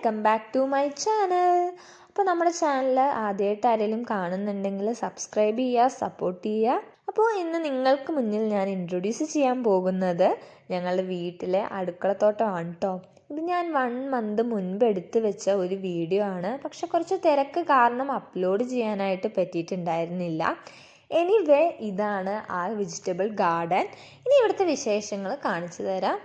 Welcome back to my channel. അപ്പോൾ നമ്മുടെ channel ആദ്യമായിട്ട് ആരെങ്കിലും കാണുന്നുണ്ടെങ്കിൽ സബ്സ്ക്രൈബ് ചെയ്യുക, സപ്പോർട്ട് ചെയ്യുക. അപ്പോൾ ഇന്ന് നിങ്ങൾക്ക് മുന്നിൽ ഞാൻ ഇൻട്രൊഡ്യൂസ് ചെയ്യാൻ പോകുന്നത് ഞങ്ങളുടെ വീട്ടിലെ അടുക്കളത്തോട്ടമാണ് കേട്ടോ. ഇത് ഞാൻ 1 മന്ത് മുൻപ് എടുത്തു വെച്ച ഒരു വീഡിയോ ആണ്. പക്ഷെ കുറച്ച് തിരക്ക് കാരണം അപ്ലോഡ് ചെയ്യാനായിട്ട് പറ്റിയിട്ടുണ്ടായിരുന്നില്ല. എനിവേ, ഇതാണ് ആ വെജിറ്റബിൾ ഗാർഡൻ. ഇനി ഇവിടുത്തെ വിശേഷങ്ങൾ കാണിച്ചു തരാം.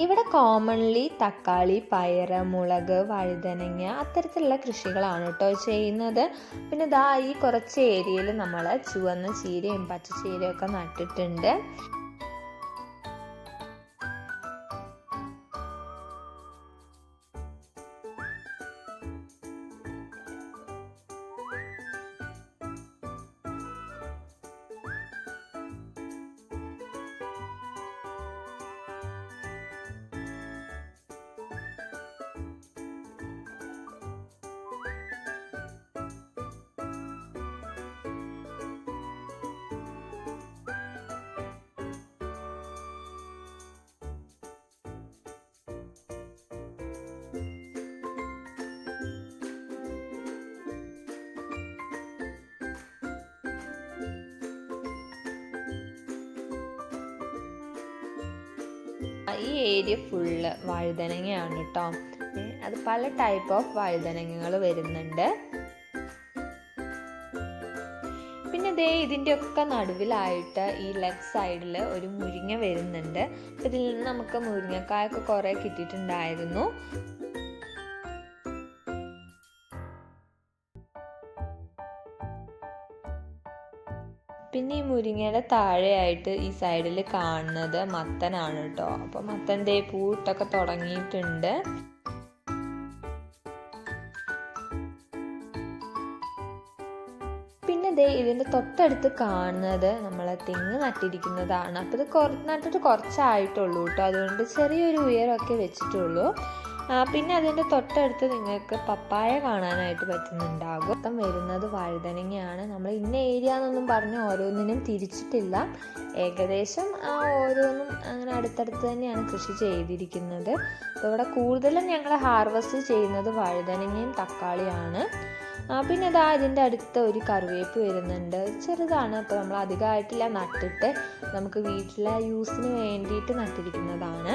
ഇവിടെ കോമൺലി തക്കാളി, പയർ, മുളക്, വഴുതനങ്ങ അത്തരത്തിലുള്ള കൃഷികളാണ് കേട്ടോ ചെയ്യുന്നത്. പിന്നെ ദാ ഈ കുറച്ച് ഏരിയയിൽ നമ്മൾ ചുവന്ന ചീരയും പച്ചച്ചീരയും ഒക്കെ നട്ടിട്ടുണ്ട്. ഈ ഏരിയ ഫുള്ള് വഴുതനങ്ങയാണ് കേട്ടോ. അത് പല ടൈപ്പ് ഓഫ് വഴുതനങ്ങകൾ വരുന്നുണ്ട്. പിന്നെ ദേ ഇതിൻ്റെ ഒക്കെ നടുവിലായിട്ട് ഈ ലെഫ്റ്റ് സൈഡിൽ ഒരു മുരിങ്ങ വരുന്നുണ്ട്. ഇതിൽ നിന്ന് നമുക്ക് മുരിങ്ങക്കായൊക്കെ കുറേ കിട്ടിയിട്ടുണ്ടായിരുന്നു. പിന്നെ ഈ മുരിങ്ങയുടെ താഴെയായിട്ട് ഈ സൈഡിൽ കാണുന്നത് മത്തനാണ് കേട്ടോ. അപ്പോൾ മത്തൻ്റെ പൂട്ടൊക്കെ തുടങ്ങിയിട്ടുണ്ട്. പിന്നെ ദേ ഇതിൻ്റെ തൊട്ടടുത്ത് കാണുന്നത് നമ്മളെ തെങ്ങ് നട്ടിരിക്കുന്നതാണ്. അപ്പോൾ ഇത് നട്ടിട്ട് കുറച്ചായിട്ടുള്ളൂ കേട്ടോ. അതുകൊണ്ട് ചെറിയൊരു ഉയരമൊക്കെ വെച്ചിട്ടുള്ളൂ. പിന്നെ അതിൻ്റെ തൊട്ടടുത്ത് നിങ്ങൾക്ക് പപ്പായ കാണാനായിട്ട് പറ്റുന്നുണ്ടാകും. മൊത്തം വരുന്നത് വഴുതനങ്ങയാണ്. നമ്മൾ ഇന്ന ഏരിയ എന്നൊന്നും പറഞ്ഞ് ഓരോന്നിനും തിരിച്ചിട്ടില്ല. ഏകദേശം ഓരോന്നും അങ്ങനെ അടുത്തടുത്ത് തന്നെയാണ് കൃഷി ചെയ്തിരിക്കുന്നത്. അപ്പോൾ ഇവിടെ കൂടുതലും ഞങ്ങൾ ഹാർവെസ്റ്റ് ചെയ്യുന്നത് വഴുതനങ്ങയും തക്കാളിയാണ്. പിന്നെ ഇതാ ഇതിൻ്റെ അടുത്ത് ഒരു കറിവേപ്പ് വരുന്നുണ്ട്. ചെറുതാണ്, അപ്പോൾ നമ്മൾ അധികമായിട്ടില്ല നട്ടിട്ട് നമുക്ക് വീട്ടിലെ യൂസിന് വേണ്ടിയിട്ട് നട്ടിരിക്കുന്നതാണ്.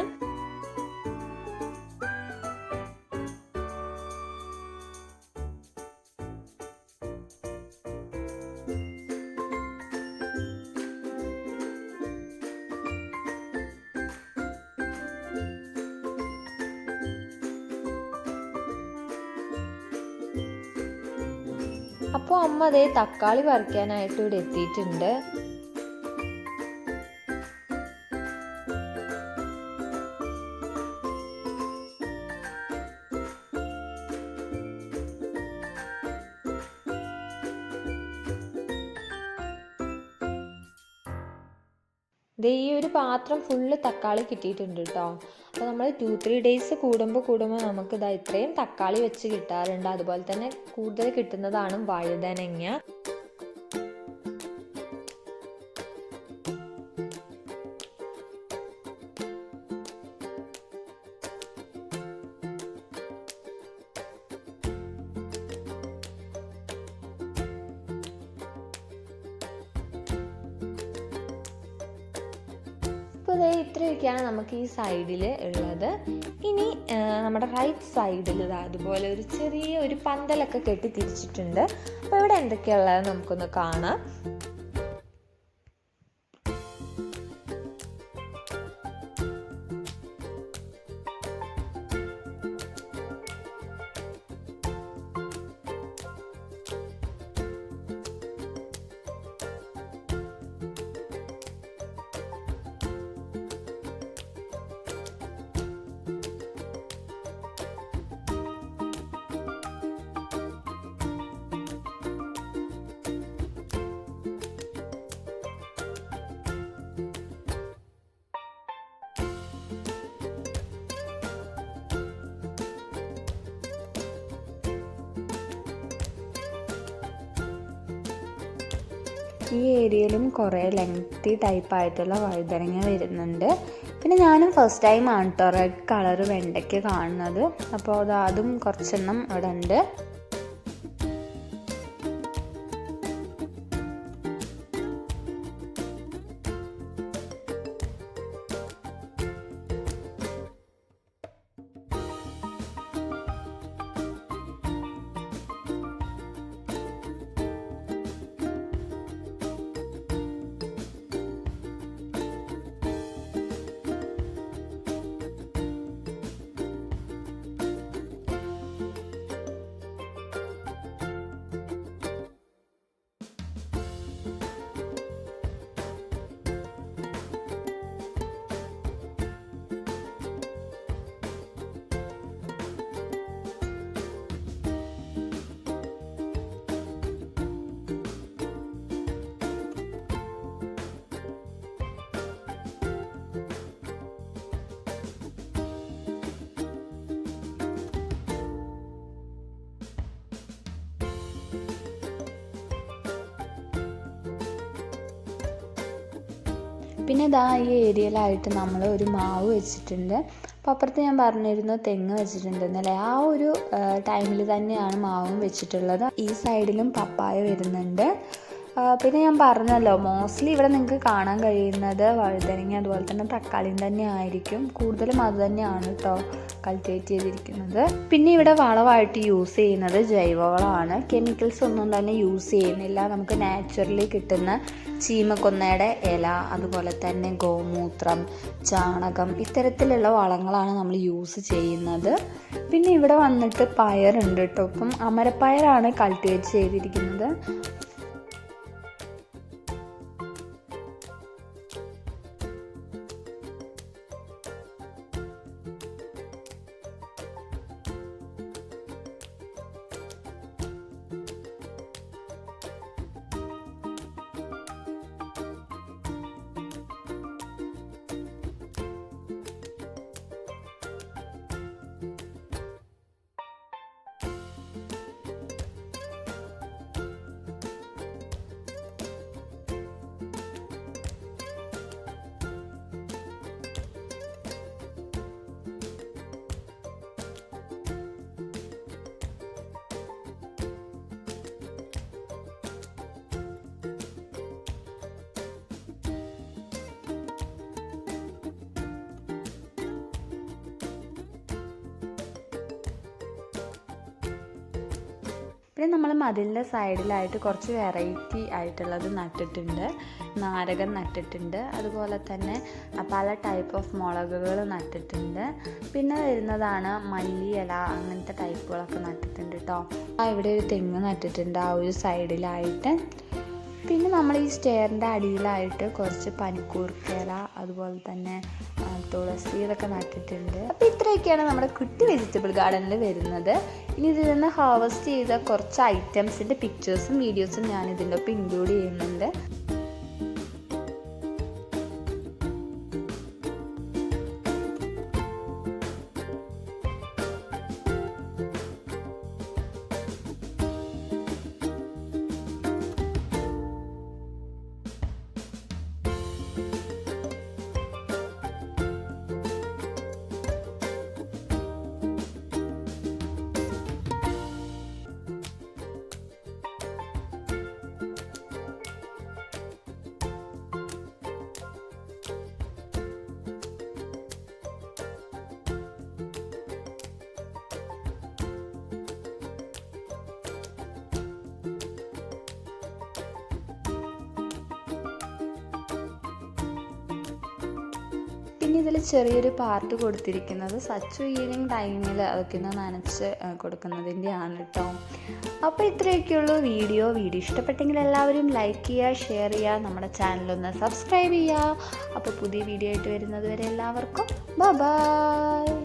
അപ്പോൾ അമ്മ അതേ തക്കാളി പറിക്കാനായിട്ട് ഇവിടെ എത്തിയിട്ടുണ്ട്. ഈ ഒരു പാത്രം ഫുള്ള് തക്കാളി കിട്ടിയിട്ടുണ്ട് കേട്ടോ. അപ്പോൾ നമ്മൾ 2-3 ഡേയ്സ് കൂടുമ്പോൾ നമുക്ക് ഇതാ ഇത്രയും തക്കാളി വെച്ച് കിട്ടാറുണ്ട്. അതുപോലെ തന്നെ കൂടുതൽ കിട്ടുന്നതാണ് വഴുതനങ്ങ. അപ്പോൾ ഇത്രയൊക്കെയാണ് നമുക്ക് ഈ സൈഡിൽ ഉള്ളത്. ഇനി നമ്മുടെ റൈറ്റ് സൈഡിൽ അതുപോലെ ഒരു ചെറിയ ഒരു പന്തലൊക്കെ കെട്ടി തിരിച്ചിട്ടുണ്ട്. അപ്പോൾ ഇവിടെ എന്തൊക്കെയുള്ളത് നമുക്കൊന്ന് കാണാം. ഈ ഏരിയയിലും കുറേ ലെങ്തി ടൈപ്പായിട്ടുള്ള വഴുതനങ്ങ വരുന്നുണ്ട്. പിന്നെ ഞാനും ഫസ്റ്റ് ടൈം ആണ് കേട്ടോ റെഡ് കളർ വെണ്ടയ്ക്ക കാണുന്നത്. അപ്പോൾ അതും കുറച്ചെണ്ണം അവിടെ ഉണ്ട്. പിന്നെ ഇതാ ഈ ഏരിയയിലായിട്ട് നമ്മൾ ഒരു മാവ് വെച്ചിട്ടുണ്ട്. അപ്പോൾ അപ്പുറത്ത് ഞാൻ പറഞ്ഞിരുന്നു തെങ്ങ് വെച്ചിട്ടുണ്ടെന്നല്ലേ, ആ ഒരു ടൈമിൽ തന്നെയാണ് മാവും വെച്ചിട്ടുള്ളത്. ഈ സൈഡിലും പപ്പായ വരുന്നുണ്ട്. പിന്നെ ഞാൻ പറഞ്ഞല്ലോ മോസ്റ്റ്ലി ഇവിടെ നിങ്ങൾക്ക് കാണാൻ കഴിയുന്നത് വഴുതനങ്ങ അതുപോലെ തന്നെ തക്കാളിയും തന്നെ ആയിരിക്കും. കൂടുതലും അത് തന്നെയാണ് കേട്ടോ കൾട്ടിവേറ്റ് ചെയ്തിരിക്കുന്നത്. പിന്നെ ഇവിടെ വളമായിട്ട് യൂസ് ചെയ്യുന്നത് ജൈവവളമാണ്. കെമിക്കൽസ് ഒന്നും തന്നെ യൂസ് ചെയ്യുന്നില്ല. നമുക്ക് നാച്ചുറലി കിട്ടുന്ന ചീമക്കൊന്നയുടെ ഇല, അതുപോലെ തന്നെ ഗോമൂത്രം, ചാണകം, ഇത്തരത്തിലുള്ള വളങ്ങളാണ് നമ്മൾ യൂസ് ചെയ്യുന്നത്. പിന്നെ ഇവിടെ വന്നിട്ട് പയറുണ്ട് കേട്ടോ. ഇപ്പം അമരപ്പയറാണ് കൾട്ടിവേറ്റ് ചെയ്തിരിക്കുന്നത്. പിന്നെ നമ്മൾ മതിലിൻ്റെ സൈഡിലായിട്ട് കുറച്ച് വെറൈറ്റി ആയിട്ടുള്ളത് നട്ടിട്ടുണ്ട്. നാരകം നട്ടിട്ടുണ്ട്, അതുപോലെ തന്നെ പല ടൈപ്പ് ഓഫ് മുളകുകൾ നട്ടിട്ടുണ്ട്. പിന്നെ വരുന്നതാണ് മല്ലിയില, അങ്ങനത്തെ ടൈപ്പുകളൊക്കെ നട്ടിട്ടുണ്ട് കേട്ടോ. ഇവിടെ ഒരു തെങ്ങ് നട്ടിട്ടുണ്ട് ആ ഒരു സൈഡിലായിട്ട്. പിന്നെ നമ്മൾ ഈ സ്റ്റെയറിൻ്റെ അടിയിലായിട്ട് കുറച്ച് പനിക്കൂർക്കയില, അതുപോലെ തന്നെ തുളസി, ഇതൊക്കെ നട്ടിട്ടുണ്ട്. അപ്പോൾ ഇത്രയൊക്കെയാണ് നമ്മുടെ കുട്ടി വെജിറ്റബിൾ ഗാർഡനിൽ വരുന്നത്. ഇനി ഇതിൽ നിന്ന് ഹാർവസ്റ്റ് ചെയ്ത കുറച്ച് ഐറ്റംസിൻ്റെ പിക്ചേഴ്സും വീഡിയോസും ഞാൻ ഇതിൻ്റെ ഒപ്പം ഇൻക്ലൂഡ് ചെയ്യുന്നുണ്ട്. പിന്നെ ഇതിൽ ചെറിയൊരു പാർട്ട് കൊടുത്തിരിക്കുന്നത് സച്ചു ഈവനിങ് ടൈമിൽ അതൊക്കെ ഒന്ന് നനച്ച് കൊടുക്കുന്നതിൻ്റെയാണ് കേട്ടോ. അപ്പോൾ ഇത്രയൊക്കെയുള്ളൂ വീഡിയോ ഇഷ്ടപ്പെട്ടെങ്കിൽ എല്ലാവരും ലൈക്ക് ചെയ്യുക, ഷെയർ ചെയ്യുക, നമ്മുടെ ചാനലൊന്ന് സബ്സ്ക്രൈബ് ചെയ്യുക. അപ്പോൾ പുതിയ വീഡിയോ ആയിട്ട് വരുന്നത് വരെ എല്ലാവർക്കും ബൈ.